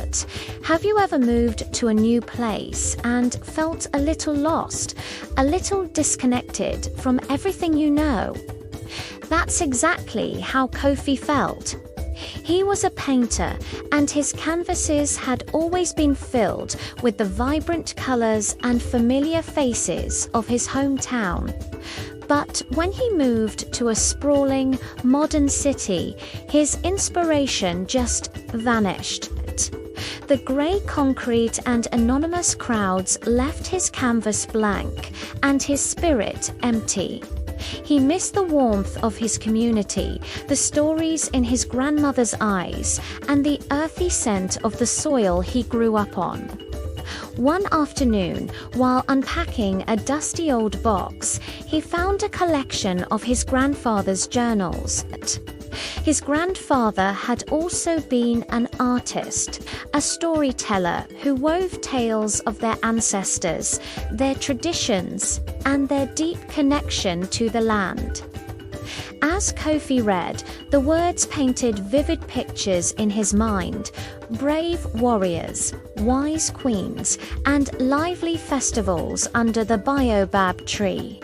But have you ever moved to a new place and felt a little lost, a little disconnected from everything you know? That's exactly how Kofi felt. He was a painter, and his canvases had always been filled with the vibrant colors and familiar faces of his hometown. But when he moved to a sprawling, modern city, his inspiration just vanished. The grey concrete and anonymous crowds left his canvas blank and his spirit empty. He missed the warmth of his community, the stories in his grandmother's eyes, and the earthy scent of the soil he grew up on. One afternoon, while unpacking a dusty old box, he found a collection of his grandfather's journals. His grandfather had also been an artist, a storyteller who wove tales of their ancestors, their traditions, and their deep connection to the land. As Kofi read, the words painted vivid pictures in his mind: brave warriors, wise queens, and lively festivals under the baobab tree.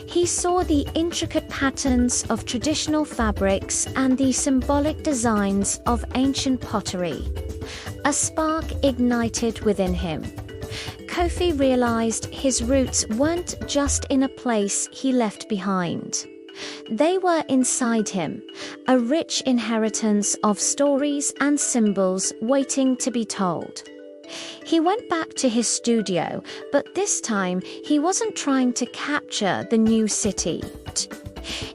He saw the intricate patterns of traditional fabrics and the symbolic designs of ancient pottery. A spark ignited within him. Kofi realized his roots weren't just in a place he left behind. They were inside him, a rich inheritance of stories and symbols waiting to be told. He went back to his studio, but this time he wasn't trying to capture the new city.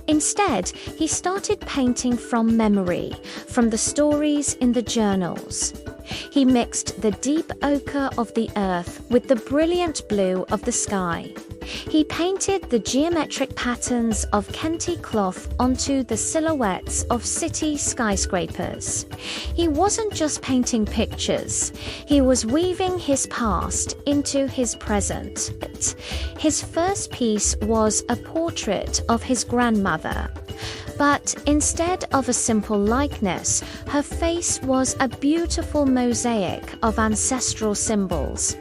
Instead, he started painting from memory, from the stories in the journals. He mixed the deep ochre of the earth with the brilliant blue of the sky. He painted the geometric patterns of kente cloth onto the silhouettes of city skyscrapers. He wasn't just painting pictures, he was weaving his past into his present. His first piece was a portrait of his grandmother. But instead of a simple likeness, her face was a beautiful mosaic of ancestral symbols.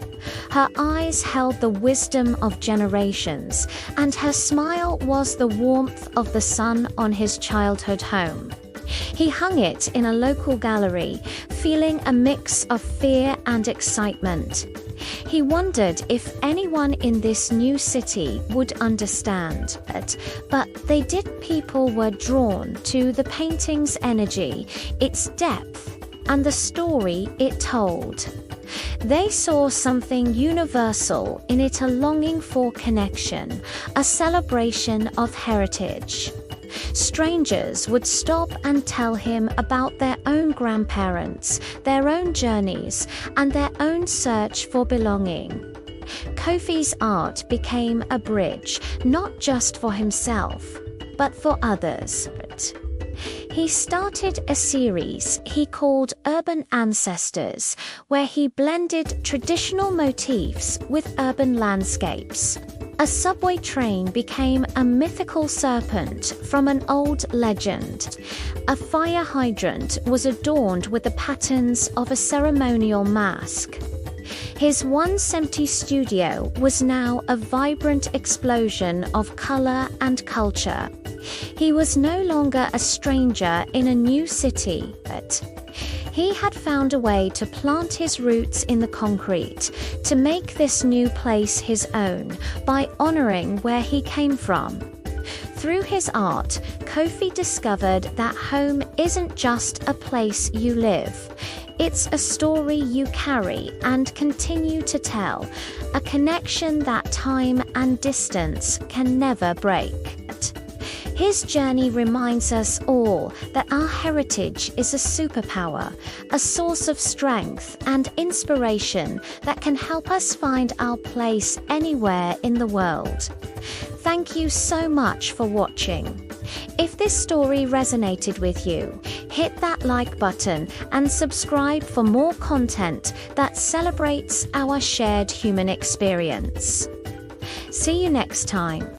Her eyes held the wisdom of generations, and her smile was the warmth of the sun on his childhood home. He hung it in a local gallery, feeling a mix of fear and excitement. He wondered if anyone in this new city would understand it, but they did. People were drawn to the painting's energy, its depth, and the story it told. They saw something universal in it, a longing for connection, a celebration of heritage. Strangers would stop and tell him about their own grandparents, their own journeys, and their own search for belonging. Kofi's art became a bridge, not just for himself, but for others. He started a series he called Urban Ancestors, where he blended traditional motifs with urban landscapes. A subway train became a mythical serpent from an old legend. A fire hydrant was adorned with the patterns of a ceremonial mask. His once empty studio was now a vibrant explosion of color and culture. He was no longer a stranger in a new city, but he had found a way to plant his roots in the concrete, to make this new place his own, by honoring where he came from. Through his art, Kofi discovered that home isn't just a place you live. It's a story you carry and continue to tell, a connection that time and distance can never break. His journey reminds us all that our heritage is a superpower, a source of strength and inspiration that can help us find our place anywhere in the world. Thank you so much for watching. If this story resonated with you, hit that like button and subscribe for more content that celebrates our shared human experience. See you next time.